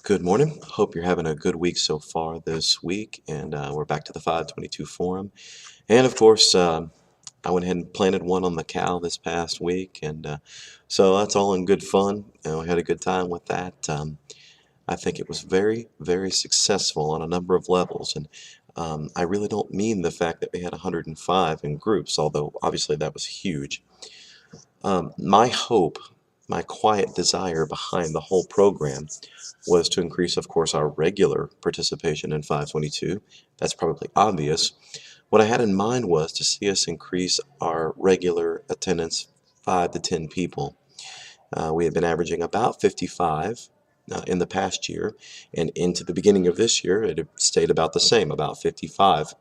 Good morning. Hope you're having a good week so far this week. And we're back to the 522 Forum. And of course, I went ahead and planted one on the cow this past week. And so that's all in good fun. And we had a good time with that. I think it was very, very successful on a number of levels. And I really don't mean the fact that we had 105 in groups, although obviously that was huge. My hope, my quiet desire behind the whole program was to increase, of course, our regular participation in 522. That's probably obvious. What I had in mind was to see us increase our regular attendance 5 to 10 people. We had been averaging about 55 in the past year, and into the beginning of this year, it had stayed about the same, about 55.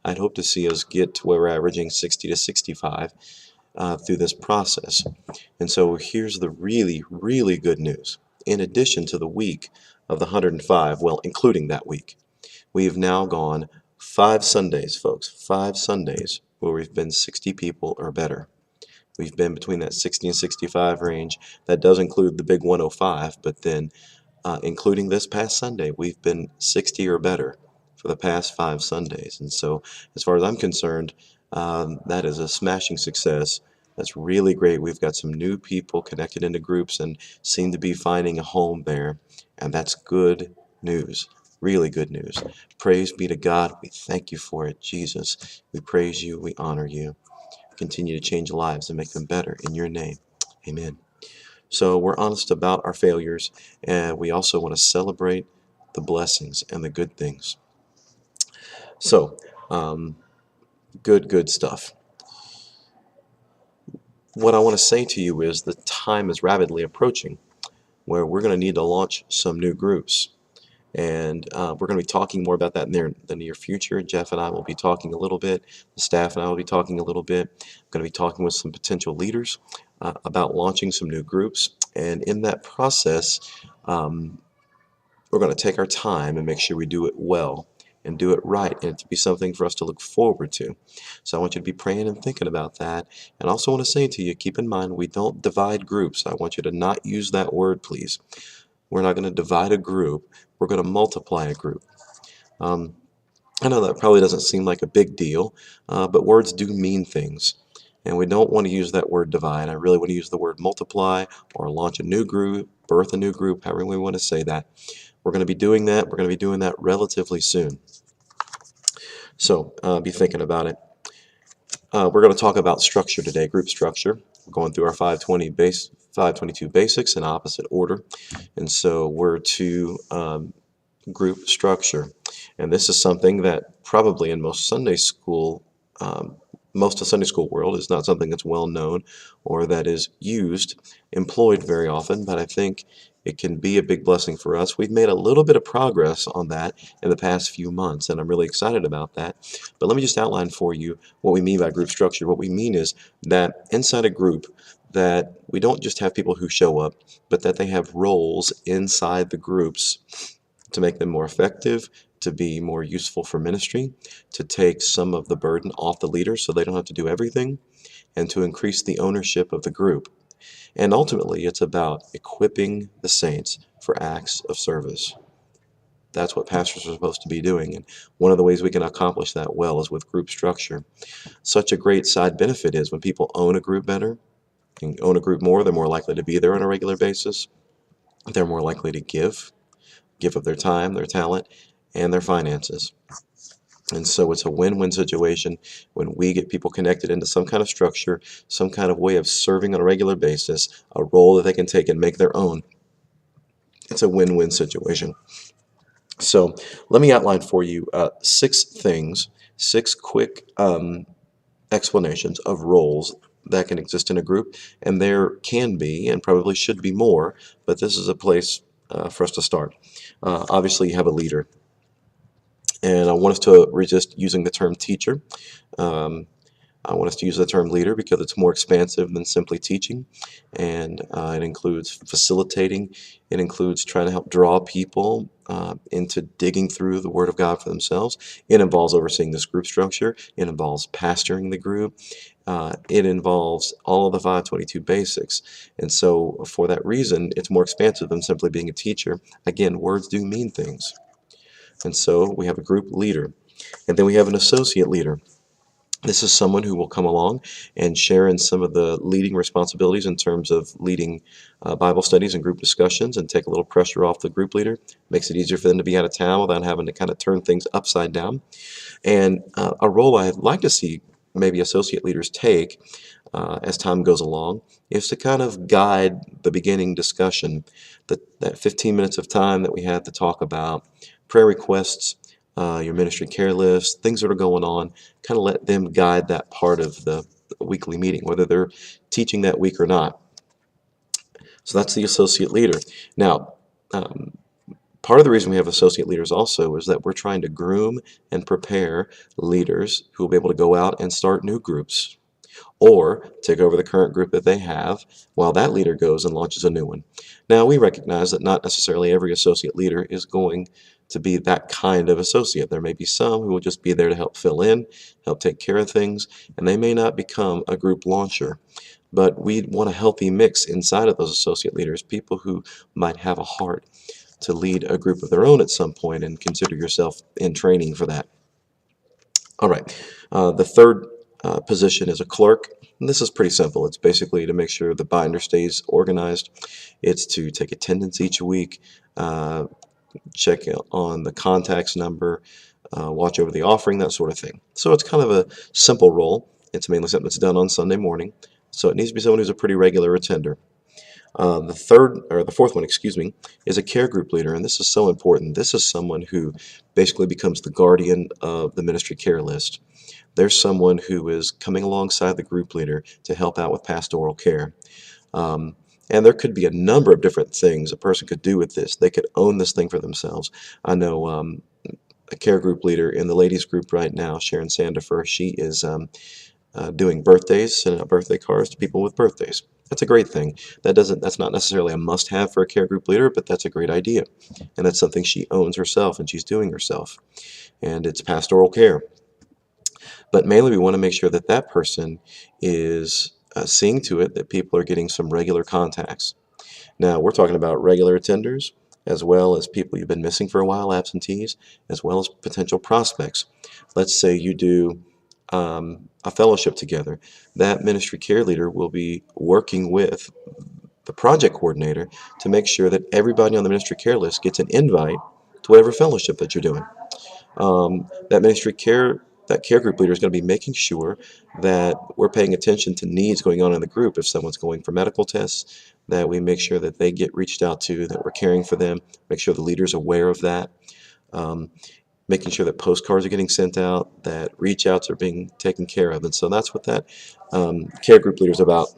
I'd hope to see us get to where we're averaging 60 to 65 through this process. And so here's the really, really good news. In addition to the week of the 105, well, including that week, we have now gone 5 Sundays, folks, 5 Sundays where we've been 60 people or better. We've been between that 60 and 65 range. That does include the big 105, but then including this past Sunday, we've been 60 or better for the past 5 Sundays. And so, as far as I'm concerned, that is a smashing success. That's really great. We've got some new people connected into groups and seem to be finding a home there. And that's good news. Really good news. Praise be to God. We thank you for it, Jesus. We praise you. We honor you. Continue to change lives and make them better in your name. Amen. So we're honest about our failures, and we also want to celebrate the blessings and the good things. So, good stuff. What I want to say to you is the time is rapidly approaching where we're going to need to launch some new groups. And we're going to be talking more about that in the near future. Jeff and I will be talking a little bit. The staff and I will be talking a little bit. I'm going to be talking with some potential leaders about launching some new groups. And in that process, we're going to take our time and make sure we do it well and do it right, and it to be something for us to look forward to. So I want you to be praying and thinking about that. And I also want to say to you, keep in mind, we don't divide groups. I want you to not use that word, please. We're not going to divide a group. We're going to multiply a group. I know that probably doesn't seem like a big deal, but words do mean things. And we don't want to use that word divide. I really want to use the word multiply or launch a new group, birth a new group, however we want to say that. We're going to be doing that. We're going to be doing that relatively soon. So be thinking about it. We're going to talk about structure today, group structure. We're going through our 522 basics in opposite order. And so we're to group structure. And this is something that probably in most Sunday school, most of Sunday school world is not something that's well known or that is employed very often, but I think it can be a big blessing for us. We've made a little bit of progress on that in the past few months, and I'm really excited about that. But let me just outline for you what we mean by group structure. What we mean is that inside a group, that we don't just have people who show up, but that they have roles inside the groups to make them more effective, to be more useful for ministry, to take some of the burden off the leaders so they don't have to do everything, and to increase the ownership of the group. And ultimately, it's about equipping the saints for acts of service. That's what pastors are supposed to be doing. And one of the ways we can accomplish that well is with group structure. Such a great side benefit is when people own a group better and own a group more, they're more likely to be there on a regular basis. They're more likely to give of their time, their talent, and their finances. And so it's a win-win situation when we get people connected into some kind of structure, some kind of way of serving on a regular basis, a role that they can take and make their own. It's a win-win situation. So let me outline for you 6 quick explanations of roles that can exist in a group. And there can be, and probably should be more, but this is a place for us to start. Obviously, you have a leader. And I want us to resist using the term teacher. I want us to use the term leader because it's more expansive than simply teaching, and it includes facilitating. It includes trying to help draw people into digging through the Word of God for themselves. It involves overseeing this group structure. It involves pastoring the group. It involves all of the 522 basics. And so for that reason, it's more expansive than simply being a teacher. Again, words do mean things. And so we have a group leader. And then we have an associate leader. This is someone who will come along and share in some of the leading responsibilities in terms of leading Bible studies and group discussions and take a little pressure off the group leader. Makes it easier for them to be out of town without having to kind of turn things upside down. And a role I'd like to see maybe associate leaders take as time goes along is to kind of guide the beginning discussion, that 15 minutes of time that we have to talk about prayer requests, your ministry care list, things that are going on, kind of let them guide that part of the weekly meeting, whether they're teaching that week or not. So that's the associate leader. Now, part of the reason we have associate leaders also is that we're trying to groom and prepare leaders who will be able to go out and start new groups or take over the current group that they have while that leader goes and launches a new one. Now, we recognize that not necessarily every associate leader is going to be that kind of associate. There may be some who will just be there to help fill in, help take care of things, and they may not become a group launcher. But we want a healthy mix inside of those associate leaders, people who might have a heart to lead a group of their own at some point, and consider yourself in training for that. All right, the third position is a clerk. And this is pretty simple. It's basically to make sure the binder stays organized. It's to take attendance each week, check on the contacts number, watch over the offering, that sort of thing. So it's kind of a simple role. It's mainly something that's done on Sunday morning. So it needs to be someone who's a pretty regular attender. The fourth one, is a care group leader, and this is so important. This is someone who basically becomes the guardian of the ministry care list. There's someone who is coming alongside the group leader to help out with pastoral care. And there could be a number of different things a person could do with this. They could own this thing for themselves. I know a care group leader in the ladies group right now, Sharon Sandifer. She is doing birthdays, sending out birthday cards to people with birthdays. That's a great thing. That's not necessarily a must-have for a care group leader, but that's a great idea. And that's something she owns herself and she's doing herself. And it's pastoral care. But mainly we want to make sure that that person is seeing to it that people are getting some regular contacts. Now, we're talking about regular attenders, as well as people you've been missing for a while, absentees, as well as potential prospects. Let's say you do a fellowship together. That ministry care leader will be working with the project coordinator to make sure that everybody on the ministry care list gets an invite to whatever fellowship that you're doing. That care group leader is going to be making sure that we're paying attention to needs going on in the group. If someone's going for medical tests, that we make sure that they get reached out to, that we're caring for them, make sure the leader's aware of that. Making sure that postcards are getting sent out, that reach outs are being taken care of. And so that's what that care group leader is about.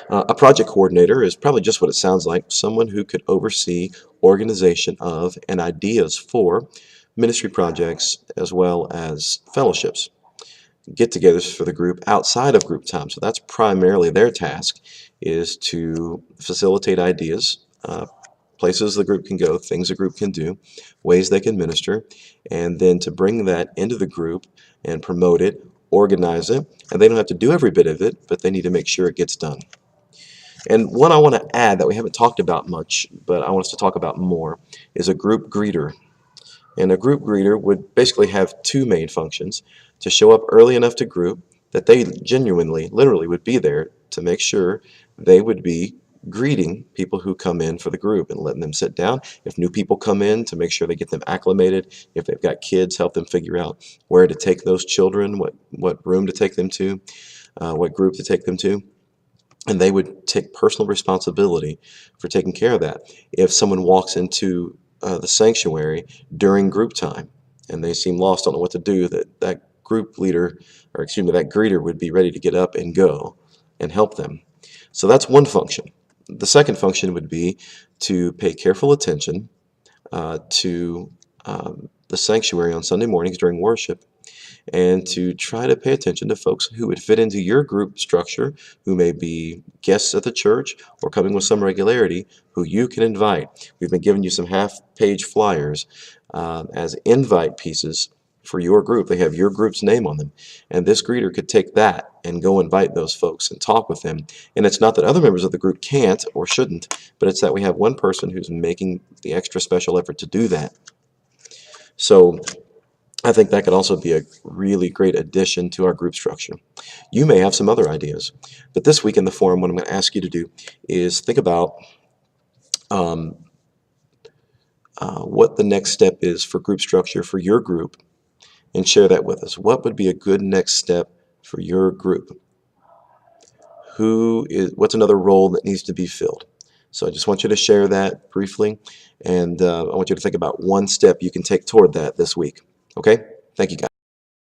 A project coordinator is probably just what it sounds like, someone who could oversee organization of and ideas for ministry projects as well as fellowships, get-togethers for the group outside of group time. So that's primarily their task, is to facilitate ideas, places the group can go, things the group can do, ways they can minister, and then to bring that into the group and promote it, organize it, and they don't have to do every bit of it, but they need to make sure it gets done. And one I want to add that we haven't talked about much, but I want us to talk about more, is a group greeter. And a group greeter would basically have two main functions: to show up early enough to group that they genuinely, literally would be there to make sure they would be greeting people who come in for the group and letting them sit down. If new people come in, to make sure they get them acclimated. If they've got kids, help them figure out where to take those children, what room to take them to, what group to take them to. And they would take personal responsibility for taking care of that. If someone walks into the sanctuary during group time and they seem lost, don't know what to do, that group leader, or excuse me, that greeter would be ready to get up and go and help them. So that's one function. The second function would be to pay careful attention to the sanctuary on Sunday mornings during worship, and to try to pay attention to folks who would fit into your group structure, who may be guests at the church or coming with some regularity, who you can invite. We've been giving you some half-page flyers as invite pieces for your group. They have your group's name on them. And this greeter could take that and go invite those folks and talk with them. And it's not that other members of the group can't or shouldn't, but it's that we have one person who's making the extra special effort to do that. So I think that could also be a really great addition to our group structure. You may have some other ideas, but this week in the forum, what I'm going to ask you to do is think about what the next step is for group structure for your group, and share that with us. What would be a good next step for your group? What's another role that needs to be filled? So I just want you to share that briefly, and I want you to think about one step you can take toward that this week. Okay? Thank you, guys.